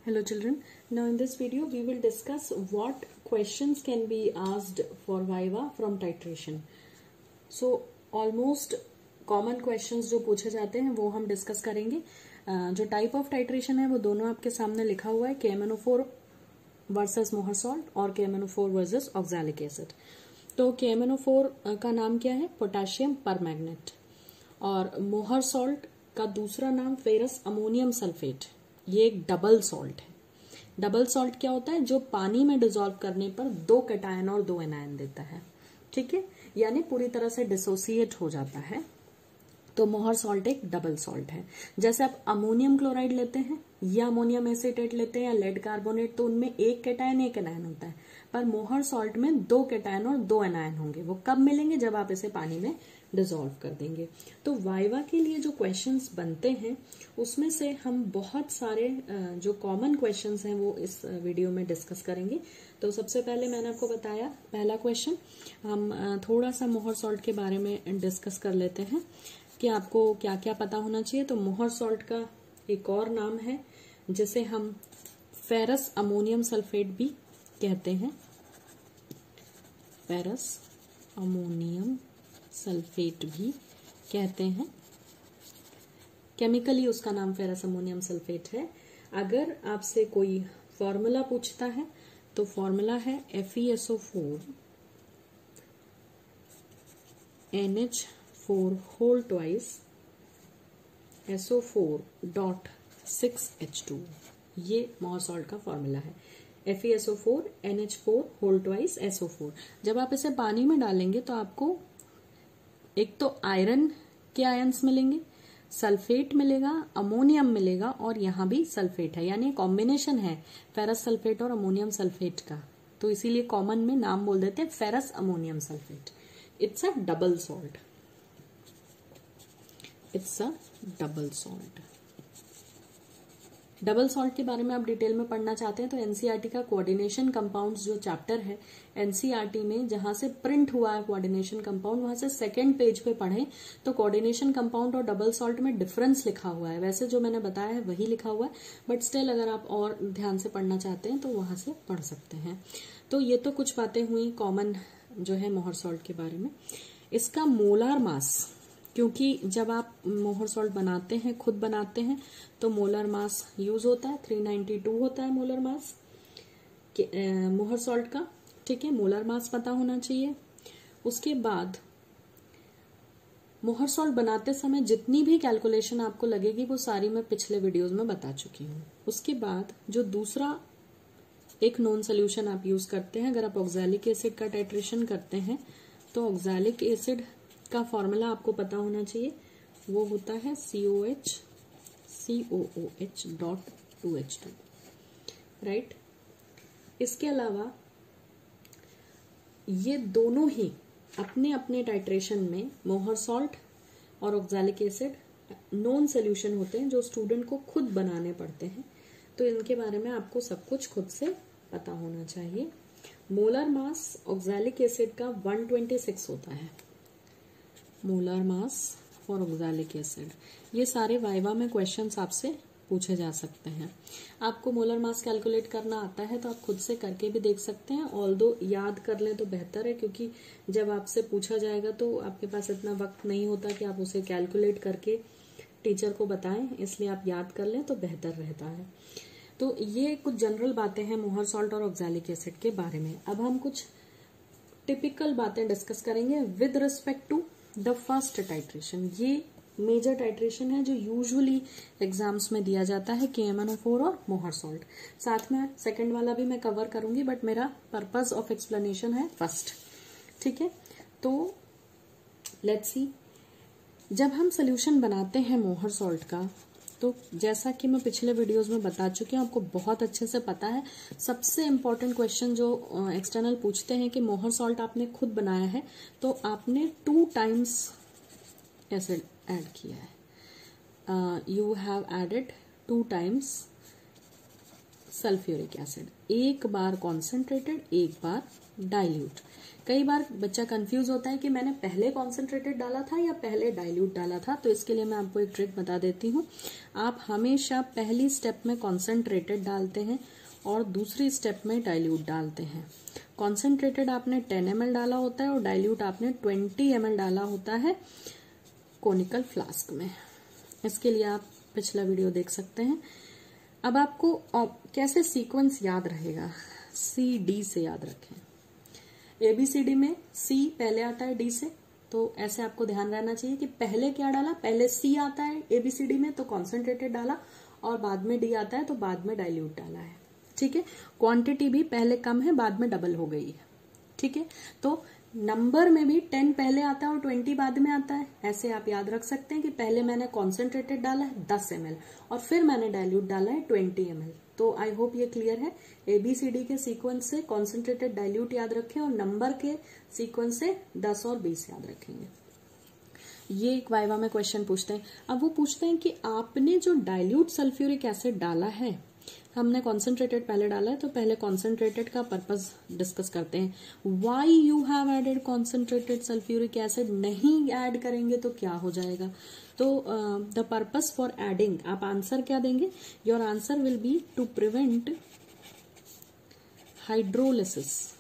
Hello children, now in this video we will discuss what questions can be asked for Viva from titration. So almost common questions जो पूछे जाते हैं वो हम discuss करेंगे. जो टाइप ऑफ टाइट्रेशन है वो दोनों आपके सामने लिखा हुआ है, KMnO4 वर्सेस मोहर सॉल्ट और KMnO4 वर्सेस ऑक्सैलिक एसिड. तो KMnO4 का नाम क्या है? Potassium permanganate. और मोहर सॉल्ट का दूसरा नाम फेरस अमोनियम सल्फेट. ये एक डबल सॉल्ट है. डबल सॉल्ट क्या होता है? जो पानी में डिसॉल्व करने पर 2 कैटायन और 2 एनायन देता है. ठीक है, यानी पूरी तरह से डिसोसिएट हो जाता है. तो मोहर सॉल्ट एक डबल सॉल्ट है. जैसे आप अमोनियम क्लोराइड लेते हैं या अमोनियम एसीटेट लेते हैं या लेड कार्बोनेट, तो उनमें 1 कैटायन 1 एनायन होता है. पर मोहर सॉल्ट में 2 कैटायन और 2 एनायन होंगे. वो कब मिलेंगे? जब आप इसे पानी में डिसॉल्व कर देंगे. तो वाइवा के लिए जो क्वेश्चंस बनते हैं उसमें से हम बहुत सारे जो कॉमन क्वेश्चंस हैं वो इस वीडियो में डिस्कस करेंगे. तो सबसे पहले मैंने आपको बताया पहला क्वेश्चन, हम थोड़ा सा मोहर सॉल्ट के बारे में डिस्कस कर लेते हैं कि आपको क्या क्या पता होना चाहिए. तो मोहर सॉल्ट का एक और नाम है जिसे हम फेरस अमोनियम सल्फेट भी कहते हैं. फेरस अमोनियम सल्फेट भी कहते हैं. केमिकली उसका नाम फेरस अमोनियम सल्फेट है. अगर आपसे कोई फॉर्मूला पूछता है तो फॉर्मूला है FeSO4 NH4 whole twice SO4.6H2. ये मोहर सॉल्ट का फॉर्मूला है. FeSO4 NH4 whole twice SO4. जब आप इसे पानी में डालेंगे तो आपको एक तो आयरन के आयंस मिलेंगे, सल्फेट मिलेगा, अमोनियम मिलेगा और यहां भी सल्फेट है. यानी कॉम्बिनेशन है फेरस सल्फेट और अमोनियम सल्फेट का. तो इसीलिए कॉमन में नाम बोल देते हैं ferrous ammonium sulphate. It's a double salt. It's a double salt. Double salt के बारे में आप डिटेल में पढ़ना चाहते हैं तो एनसीईआरटी का कोऑर्डिनेशन कंपाउंड्स जो चैप्टर है एनसीईआरटी में जहां से प्रिंट हुआ है कोऑर्डिनेशन कंपाउंड, वहां से सेकंड पेज पे पढ़ें तो कोऑर्डिनेशन कंपाउंड और डबल सॉल्ट में डिफरेंस लिखा हुआ है. वैसे जो मैंने बताया है वही लिखा हुआ है, बट स्टिल अगर आप और ध्यान से पढ़ना चाहते हैं तो वहां से पढ़ सकते हैं. तो ये तो कुछ बातें हुई कॉमन जो है मोहर सॉल्ट के बारे में. इसका मोलार मास, क्योंकि जब आप मोहर सॉल्ट बनाते हैं, खुद बनाते हैं, तो मोलर मास यूज होता है. 392 होता है मोलर मास मोहर सॉल्ट का. ठीक है, मोलर मास पता होना चाहिए. उसके बाद मोहर सॉल्ट बनाते समय जितनी भी कैलकुलेशन आपको लगेगी वो सारी मैं पिछले वीडियोस में बता चुकी हूँ. उसके बाद जो दूसरा एक नॉन सोल्यूशन आप यूज करते हैं, अगर आप ऑक्सैलिक एसिड का टाइट्रेशन करते हैं तो ऑक्सैलिक एसिड का फॉर्मूला आपको पता होना चाहिए. वो होता है COOH.2H2. राइट. इसके अलावा ये दोनों ही अपने अपने टाइट्रेशन में मोहर सॉल्ट और ऑक्सैलिक एसिड नॉन सोल्यूशन होते हैं जो स्टूडेंट को खुद बनाने पड़ते हैं. तो इनके बारे में आपको सब कुछ खुद से पता होना चाहिए. मोलर मास ऑक्सैलिक एसिड का 126 होता है. Molar mass for oxalic acid. ये सारे वाइवा में क्वेश्चंस आपसे पूछे जा सकते हैं. आपको मोलर मास कैलकुलेट करना आता है तो आप खुद से करके भी देख सकते हैं. ऑल्दो याद कर लें तो बेहतर है, क्योंकि जब आपसे पूछा जाएगा तो आपके पास इतना वक्त नहीं होता कि आप उसे कैलकुलेट करके टीचर को बताएं. इसलिए आप याद कर लें तो बेहतर रहता है. तो ये कुछ जनरल बातें हैं मोहर सॉल्ट और ऑक्सैलिक एसिड के बारे में. अब हम कुछ टिपिकल बातें डिस्कस करेंगे with respect to the first titration. ये मेजर टाइट्रेशन है जो यूजुअली एग्जाम्स में दिया जाता है, KMnO4 और मोहर सॉल्ट. साथ में सेकंड वाला भी मैं कवर करूंगी, बट मेरा पर्पस ऑफ एक्सप्लेनेशन है फर्स्ट. ठीक है, तो लेट्स सी. जब हम सोल्यूशन बनाते हैं मोहर सॉल्ट का तो जैसा कि मैं पिछले वीडियोस में बता चुकी हूँ, आपको बहुत अच्छे से पता है. सबसे इम्पोर्टेंट क्वेश्चन जो एक्सटर्नल पूछते हैं कि मोहर सॉल्ट आपने खुद बनाया है तो आपने 2 टाइम्स एसिड ऐड किया है. You have added 2 times sulphuric acid, एक बार कॉन्सेंट्रेटेड एक बार डाइल्यूट। कई बार बच्चा कंफ्यूज होता है कि मैंने पहले कॉन्सेंट्रेटेड डाला था या पहले डाइल्यूट डाला था, तो इसके लिए मैं आपको एक ट्रिक बता देती हूँ। आप हमेशा पहली स्टेप में कॉन्सेंट्रेटेड डालते हैं और दूसरी स्टेप में डाइल्यूट डालते हैं। कॉन्सेंट्रेटेड आपने 10 ml डाला होता है और डाइल्यूट आपने 20 ml डाला होता है कोनिकल फ्लास्क में। इसके लिए आप पिछला वीडियो देख सकते हैं। अब आपको कैसे सीक्वेंस याद रहेगा, CD से याद रखें। ABCD में C पहले आता है D से, तो ऐसे आपको ध्यान रहना चाहिए कि पहले क्या डाला, पहले C आता है ABCD में तो कॉन्सेंट्रेटेड डाला, और बाद में D आता है तो बाद में डाइल्यूट डाला है। ठीक है, क्वांटिटी भी पहले कम है बाद में डबल हो गई है। ठीक है, तो नंबर में भी 10 पहले आता है और 20 बाद में आता है। ऐसे आप याद रख सकते हैं कि पहले मैंने कॉन्सेंट्रेटेड डाला है 10 ml और फिर मैंने डाइल्यूट डाला है 20 ml। तो आई होप ये क्लियर है। ABCD के सीक्वेंस से कॉन्सेंट्रेटेड डाइल्यूट याद रखें और नंबर के सीक्वेंस से 10 और 20 याद रखेंगे। ये एक वाइवा में क्वेश्चन पूछते हैं। अब वो पूछते हैं कि आपने जो डाइल्यूट सल्फ्यूरिक एसिड डाला है, हमने कॉन्सेंट्रेटेड पहले डाला है, तो पहले कॉन्सेंट्रेटेड का पर्पस डिस्कस करते हैं। Why you have added concentrated sulphuric acid, नहीं ऐड करेंगे तो क्या हो जाएगा। तो द पर्पस फॉर एडिंग, आप आंसर क्या देंगे, your answer will be to prevent hydrolysis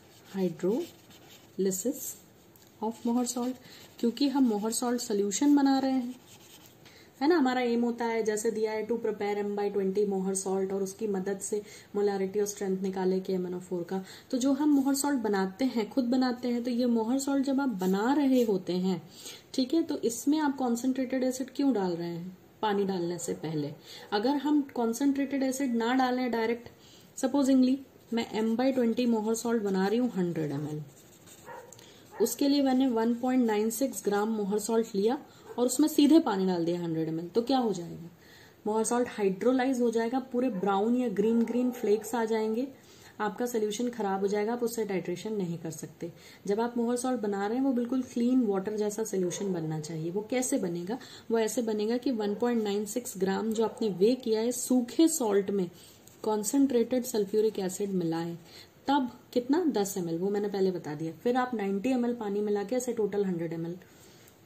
of Mohr salt, क्योंकि हम मोहर सॉल्ट सोल्यूशन बना रहे हैं, है ना। हमारा एम होता है, जैसे दिया है, टू प्रिपेयर M/20 मोहर सॉल्ट, और उसकी मदद से मोलारिटी और स्ट्रेंथ निकाले KMnO4 का। तो जो हम मोहर सॉल्ट बनाते हैं, खुद बनाते हैं, तो ये मोहर सॉल्ट जब आप बना रहे होते हैं, ठीक है, तो इसमें आप कॉन्सेंट्रेटेड एसिड क्यों डाल रहे हैं पानी डालने से पहले। अगर हम कॉन्सेंट्रेटेड एसिड ना डालें डायरेक्ट, सपोजिंगली मैं M/20 मोहर सॉल्ट बना रही हूँ 100 ml, उसके लिए मैंने 1.96 ग्राम मोहर सॉल्ट लिया और उसमें सीधे पानी डाल दिया 100 ml, तो क्या हो जाएगा, मोहर सॉल्ट हाइड्रोलाइज हो जाएगा, पूरे ब्राउन या ग्रीन फ्लेक्स आ जाएंगे, आपका सोल्यूशन खराब हो जाएगा, आप उससे टाइट्रेशन नहीं कर सकते। जब आप मोहर सॉल्ट बना रहे हैं वो बिल्कुल क्लीन वाटर जैसा सोल्यूशन बनना चाहिए। वो कैसे बनेगा, वो ऐसे बनेगा कि 1.96 ग्राम जो आपने वे किया है सूखे सॉल्ट में कॉन्सेंट्रेटेड सल्फ्यूरिक एसिड मिलाएं, तब कितना 10 ml, वो मैंने पहले बता दिया। फिर आप 90 ml पानी मिला के ऐसे टोटल 100 ml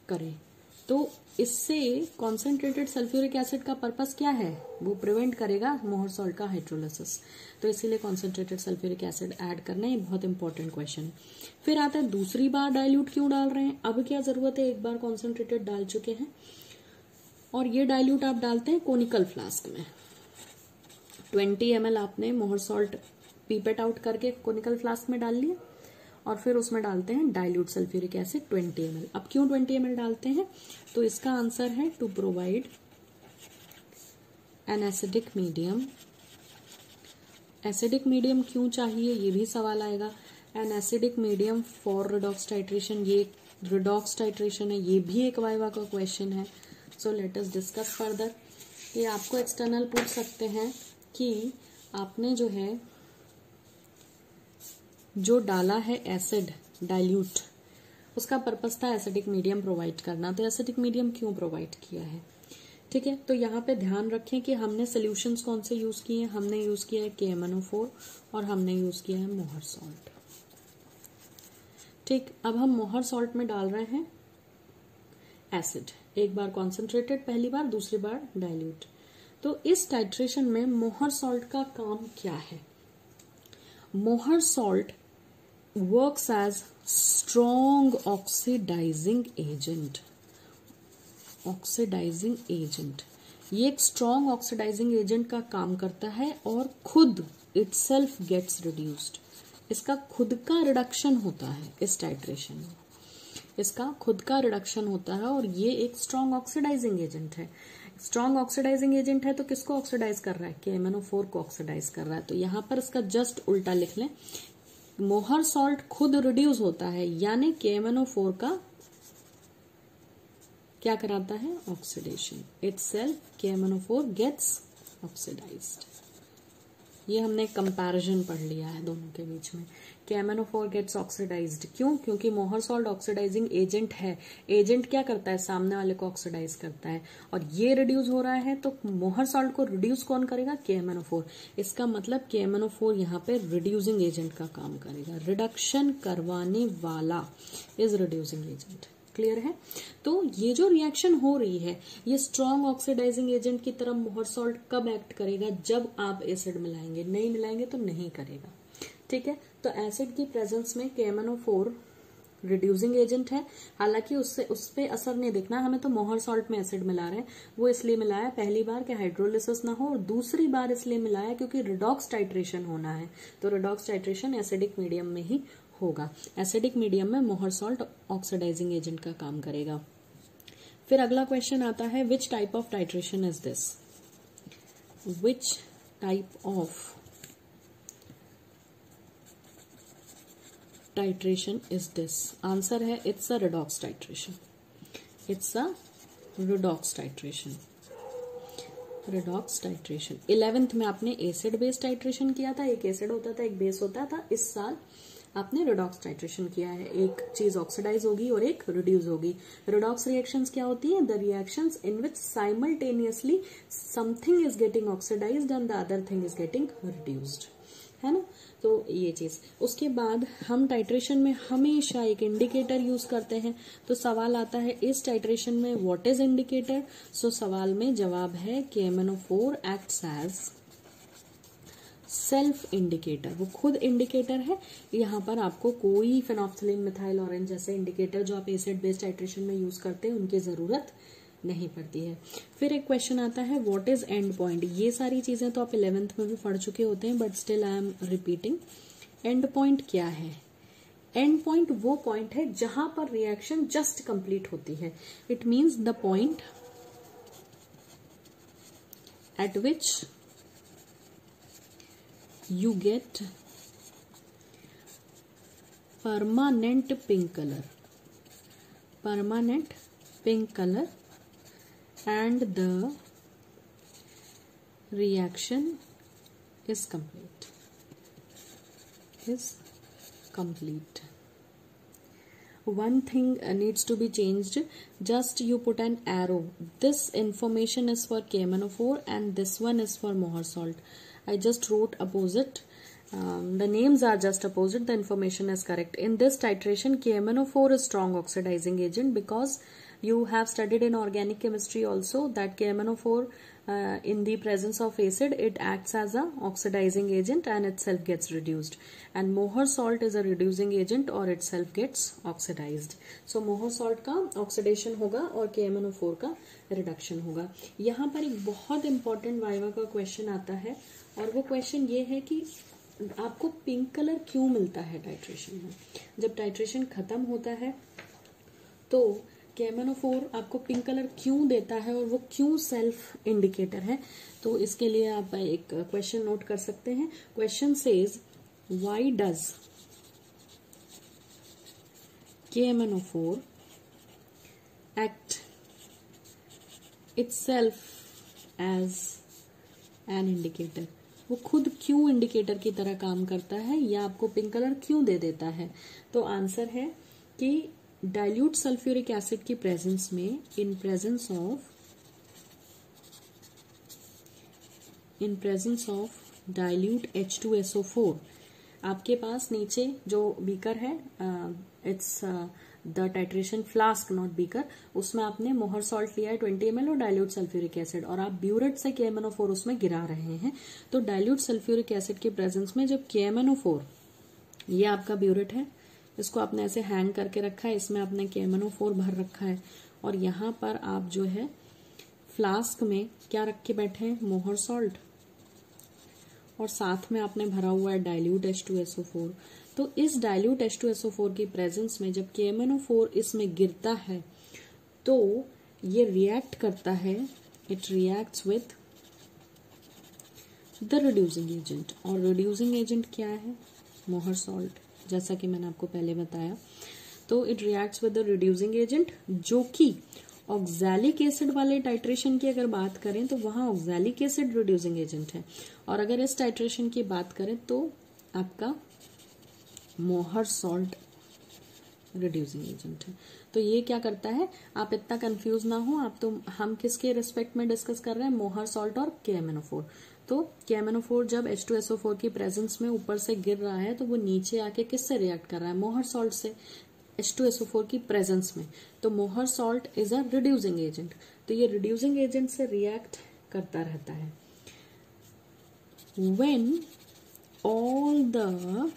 करें। तो इससे कॉन्सेंट्रेटेड सल्फ्यूरिक एसिड का पर्पस क्या है, वो प्रिवेंट करेगा मोहर सॉल्ट का हाइड्रोलिसिस। तो इसीलिए कॉन्सेंट्रेटेड सल्फ्यूरिक एसिड ऐड करना ये बहुत इंपॉर्टेंट क्वेश्चन है। फिर आता है दूसरी बार डाइल्यूट क्यों डाल रहे हैं, अब क्या जरूरत है, एक बार कॉन्सेंट्रेटेड डाल चुके हैं और ये डाइल्यूट आप डालते हैं कोनिकल फ्लास्क में। 20 ml आपने मोहर सॉल्ट पीपेट आउट करके कोनिकल फ्लास्क में डाल लिया और फिर उसमें डालते हैं डाइल्यूट सल्फ्यूरिक एसिड 20 ml। अब क्यों 20 ml डालते हैं, तो इसका आंसर है to provide an acidic medium. Acidic medium क्यों चाहिए, ये भी सवाल आएगा। An acidic medium for redox titration, ये रिडॉक्स टाइट्रेशन है, ये भी एक वाइवा का क्वेश्चन है। So let us discuss further. ये आपको एक्सटर्नल पूछ सकते हैं कि आपने जो डाला है एसिड डाइल्यूट, उसका पर्पस था एसिडिक मीडियम प्रोवाइड करना, तो एसिडिक मीडियम क्यों प्रोवाइड किया है। ठीक है, तो यहाँ पे ध्यान रखें कि हमने सोल्यूशंस कौन से यूज किए हैं, हमने यूज किया है KMnO4 और हमने यूज किया है मोहर सॉल्ट। ठीक, अब हम मोहर सॉल्ट में डाल रहे हैं एसिड, एक बार कॉन्सेंट्रेटेड पहली बार, दूसरी बार डाइल्यूट। तो इस टाइट्रेशन में मोहर सॉल्ट का काम क्या है, Mohr salt works as strong oxidizing agent। ये एक स्ट्रॉन्ग ऑक्सीडाइजिंग एजेंट का काम करता है और खुद itself gets reduced। इसका खुद का रिडक्शन होता है इस टाइट्रेशन में, इसका खुद का रिडक्शन होता है और ये एक स्ट्रॉन्ग ऑक्सीडाइजिंग एजेंट है। स्ट्रॉन्ग ऑक्सीडाइजिंग एजेंट है तो किसको ऑक्सीडाइज कर रहा है, KMnO4 को ऑक्सीडाइज कर रहा है। तो यहां पर इसका जस्ट उल्टा लिख लें, मोहर सॉल्ट खुद रिड्यूस होता है, यानी KMnO4 का क्या कराता है, oxidation. Itself KMnO4 gets oxidised. ये हमने कंपैरिजन पढ़ लिया है दोनों के बीच में। KMnO4 गेट्स ऑक्सीडाइज्ड, क्यों? क्योंकि मोहर सॉल्ट ऑक्सीडाइजिंग एजेंट है। एजेंट क्या करता है? सामने वाले को ऑक्सीडाइज करता है, और ये रिड्यूस हो रहा है तो मोहर सॉल्ट को रिड्यूस कौन करेगा? KMnO4। इसका मतलब KMnO4 यहाँ पे रिड्यूसिंग एजेंट का काम करेगा, रिडक्शन करवाने वाला इज रिड्यूसिंग एजेंट। क्लियर है? तो ये जो रिएक्शन हो रही है ये स्ट्रॉन्ग ऑक्सीडाइजिंग एजेंट की तरह मोहर सॉल्ट कब एक्ट करेगा? जब आप एसिड मिलाएंगे। नहीं मिलाएंगे तो नहीं करेगा। ठीक है, तो एसिड की प्रेजेंस में KMnO4 रिड्यूसिंग एजेंट है। हालांकि उससे उस पे असर नहीं दिखना, हमें तो मोहर सॉल्ट में एसिड मिला रहे हैं। वो इसलिए मिलाया पहली बार कि हाइड्रोलिसिस ना हो, और दूसरी बार इसलिए मिलाया क्योंकि रिडॉक्स टाइट्रेशन होना है। तो रिडॉक्स टाइट्रेशन एसिडिक मीडियम में ही होगा। एसिडिक मीडियम में मोहर सॉल्ट ऑक्सीडाइजिंग एजेंट का काम करेगा। फिर अगला क्वेश्चन आता है, which type of titration is this? Which type of titration is this? Answer है it's a redox titration. It's a redox titration. Redox titration 11th में आपने एसिड बेस टाइट्रेशन किया था, एक एसिड होता था एक बेस होता था। इस साल आपने रिडॉक्स टाइट्रेशन किया है, एक चीज ऑक्सीडाइज होगी और एक रिड्यूस होगी। रिडॉक्स रिएक्शंस क्या होती है? The reactions in which simultaneously something is getting oxidised and the other thing is getting reduced, है ना? तो ये चीज। उसके बाद हम टाइट्रेशन में हमेशा एक इंडिकेटर यूज करते हैं। तो सवाल आता है इस टाइट्रेशन में व्हाट इज इंडिकेटर? सो सवाल में जवाब है KMnO4 acts as self indicator. वो खुद इंडिकेटर है। यहाँ पर आपको कोई फेनोल्फथालीन मिथाइल ऑरेंज जैसे इंडिकेटर जो आप एसिड बेस्ड टाइट्रेशन में यूज करते हैं उनकी जरूरत नहीं पड़ती है। फिर एक क्वेश्चन आता है, व्हाट इज एंड पॉइंट? ये सारी चीजें तो आप 11th में भी पढ़ चुके होते हैं, but still I am repeating. And point क्या है? एंड पॉइंट वो पॉइंट है जहां पर रिएक्शन जस्ट कंप्लीट होती है। It means the point eight which you get permanent pink color and the reaction is complete. One thing needs to be changed. Just you put an arrow. This information is for KMnO4 and this one is for moher salt. I just wrote opposite. The names are just opposite. The information is correct. In this titration, KMnO4 is strong oxidizing agent because you have studied in organic chemistry also that KMnO4 in the presence of acid it acts as a oxidizing agent and itself gets reduced, and moher salt is a reducing agent or itself gets oxidized. So moher salt का oxidation होगा और KMnO4 का reduction होगा। यहाँ पर एक बहुत important viva का क्वेश्चन आता है और वो क्वेश्चन ये है कि आपको पिंक कलर क्यों मिलता है टाइट्रेशन में? जब टाइट्रेशन खत्म होता है तो KMnO4 आपको पिंक कलर क्यों देता है और वो क्यों सेल्फ इंडिकेटर है? तो इसके लिए आप एक क्वेश्चन नोट कर सकते हैं। Question says, why does KMnO4 act itself as an indicator? वो खुद क्यों इंडिकेटर की तरह काम करता है या आपको पिंक कलर क्यों दे देता है? तो आंसर है कि डाइल्यूट सल्फ्यूरिक एसिड की प्रेजेंस में in presence of dilute H2SO4 आपके पास नीचे जो बीकर है, it's the titration flask not beaker, उसमें आपने मोहर सॉल्ट लिया है 20 ml और डाइल्यूट सल्फ्यूरिक एसिड और आप ब्यूरेट से KMnO4 उसमें गिरा रहे हैं। तो डाइल्यूट सल्फ्यूरिक एसिड की प्रेजेंस में जब KMnO4, ये आपका ब्यूरेट है, इसको आपने ऐसे हैंग करके रखा है, इसमें आपने KMnO4 भर रखा है और यहाँ पर आप जो है फ्लास्क में क्या रख के बैठे हैं? मोहर सॉल्ट, और साथ में आपने भरा हुआ है डाइल्यूट H2SO4। तो इस डाइल्यूट H2SO4 की प्रेजेंस में जब KMnO4 इसमें गिरता है तो ये रिएक्ट करता है, it reacts with the reducing agent. और रिड्यूसिंग एजेंट क्या है? मोहर सॉल्ट, जैसा कि मैंने आपको पहले बताया। तो it reacts with the reducing agent जो कि ऑक्सैलिक एसिड वाले टाइट्रेशन की अगर बात करें तो वहां ऑक्सैलिक एसिड रिड्यूसिंग एजेंट है, और अगर इस टाइट्रेशन की बात करें तो आपका मोहर सॉल्ट रिड्यूसिंग एजेंट है। तो ये क्या करता है, आप इतना कंफ्यूज ना हो, आप तो हम किसके रिस्पेक्ट में डिस्कस कर रहे हैं, मोहर सॉल्ट और KMnO4। तो KMnO4 जब H2SO4 की प्रेजेंस में ऊपर से गिर रहा है तो वो नीचे आके किससे रिएक्ट कर रहा है, मोहर सॉल्ट से, H2SO4 की प्रेजेंस में। तो मोहर salt is a reducing agent, तो ये रिड्यूसिंग एजेंट से रिएक्ट करता रहता है। When all the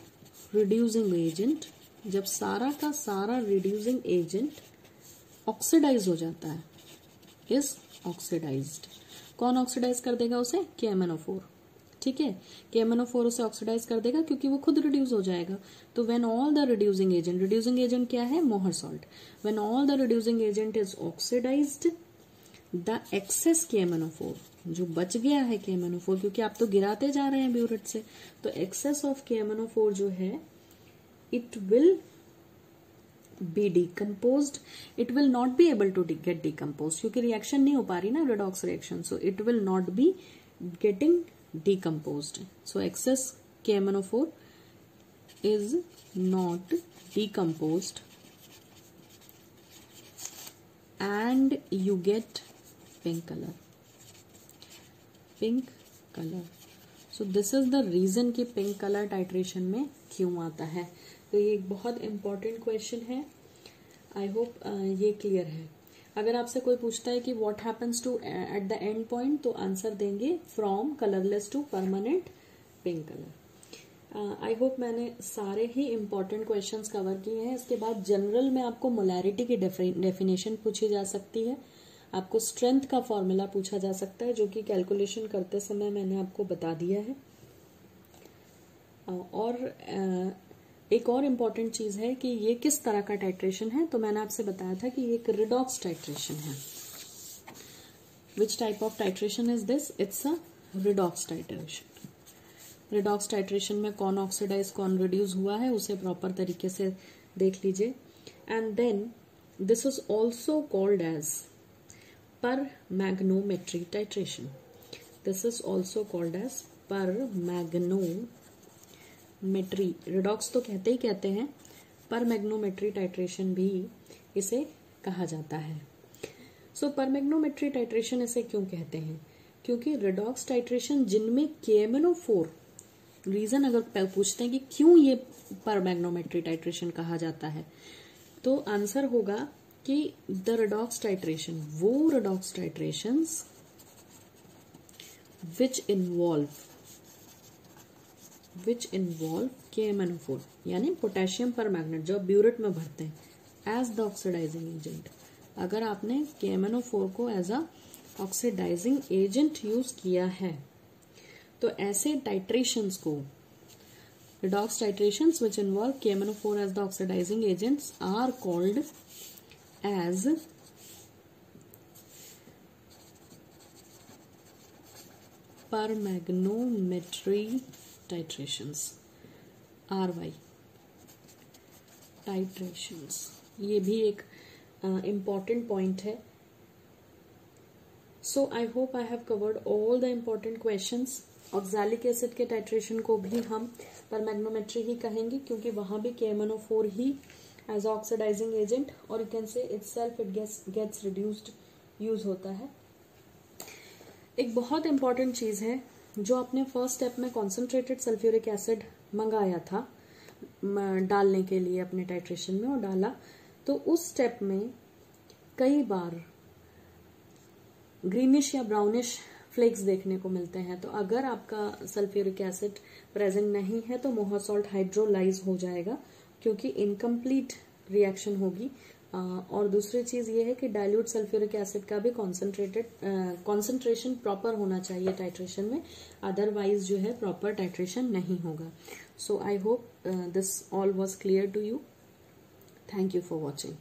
reducing agent, जब सारा का सारा रिड्यूसिंग एजेंट ऑक्सीडाइज हो जाता है, इज ऑक्सीडाइज्ड। कौन ऑक्सीडाइज कर देगा उसे, KMnO4। ठीक है, KMnO4 उसे ऑक्सीडाइज कर देगा क्योंकि वो खुद रिड्यूस हो जाएगा। तो when all the reducing agent क्या है, Mohr salt, when all the reducing agent is oxidised, the excess KMnO4, जो बच गया है KMnO4, क्योंकि आप तो गिराते जा रहे हैं ब्यूरेट से, तो एक्सेस ऑफ KMnO4 जो है it will be decomposed, it will not be able to get decomposed, क्योंकि रिएक्शन नहीं हो पा रही ना, redox reaction, so it will not be getting decomposed. So excess KMnO4 is not decomposed and you get pink color. Pink color. So this is the reason कि pink color titration में क्यों आता है। तो ये एक बहुत इंपॉर्टेंट क्वेश्चन है, आई होप ये क्लियर है। अगर आपसे कोई पूछता है कि what happens to at the end point, तो आंसर देंगे from colourless to permanent pink colour. I hope मैंने सारे ही इंपॉर्टेंट क्वेश्चंस कवर किए हैं। इसके बाद जनरल में आपको मोलैरिटी की डेफिनेशन पूछी जा सकती है, आपको स्ट्रेंथ का फॉर्मूला पूछा जा सकता है, जो कि कैलकुलेशन करते समय मैंने आपको बता दिया है। और एक और इम्पॉर्टेंट चीज है कि ये किस तरह का टाइट्रेशन है, तो मैंने आपसे बताया था कि ये एक रिडॉक्स टाइट्रेशन है। Which type of titration is this, it's a redox titration. Redox titration में कौन ऑक्सीडाइज कौन रिड्यूस हुआ है उसे प्रॉपर तरीके से देख लीजिए। And then this is also called as permanganometry titration. This is also called as permanganometry, redox तो कहते ही कहते हैं, परमैग्नोमेट्री टाइट्रेशन भी इसे कहा जाता है। सो परमैग्नोमेट्री टाइट्रेशन इसे क्यों कहते हैं, क्योंकि रिडॉक्स टाइट्रेशन जिनमें KMnO4, रीजन अगर पूछते हैं कि क्यों ये परमैग्नोमेट्री टाइट्रेशन कहा जाता है, तो आंसर होगा कि द रिडॉक्स टाइट्रेशन, वो redox titrations which involve KMnO4, यानी पोटेशियम परमैग्नेट, जो ब्यूरेट में भरते हैं एज द ऑक्सीडाइजिंग एजेंट। अगर आपने KMnO4 को as a oxidising agent use किया है, तो ऐसे टाइट्रेशंस को, redox titrations which involve KMnO4 as the oxidising agents are called as permanganometry titrations, RY titrations. ये भी एक इम्पॉर्टेंट पॉइंट है। So I hope I have covered all the important questions. Oxalic acid के titration को भी हम परमैग्नोमेट्री ही कहेंगे, क्योंकि वहां भी KMnO4 ही एज ऑक्सीडाइजिंग एजेंट, और you can say itself it gets reduced use होता है। एक बहुत इंपॉर्टेंट चीज है, जो आपने फर्स्ट स्टेप में कॉन्सेंट्रेटेड सल्फ्यूरिक एसिड मंगाया था डालने के लिए अपने टाइट्रेशन में, और डाला, तो उस स्टेप में कई बार ग्रीनिश या ब्राउनिश फ्लेक्स देखने को मिलते हैं। तो अगर आपका सल्फ्यूरिक एसिड प्रेजेंट नहीं है तो मोहर सॉल्ट हाइड्रोलाइज हो जाएगा, क्योंकि इनकम्प्लीट रिएक्शन होगी। और दूसरी चीज ये है कि डाइल्यूट सल्फ्यूरिक एसिड का भी कॉन्सेंट्रेशन प्रॉपर होना चाहिए टाइट्रेशन में, अदरवाइज जो है प्रॉपर टाइट्रेशन नहीं होगा। So I hope this all was clear to you. Thank you for watching.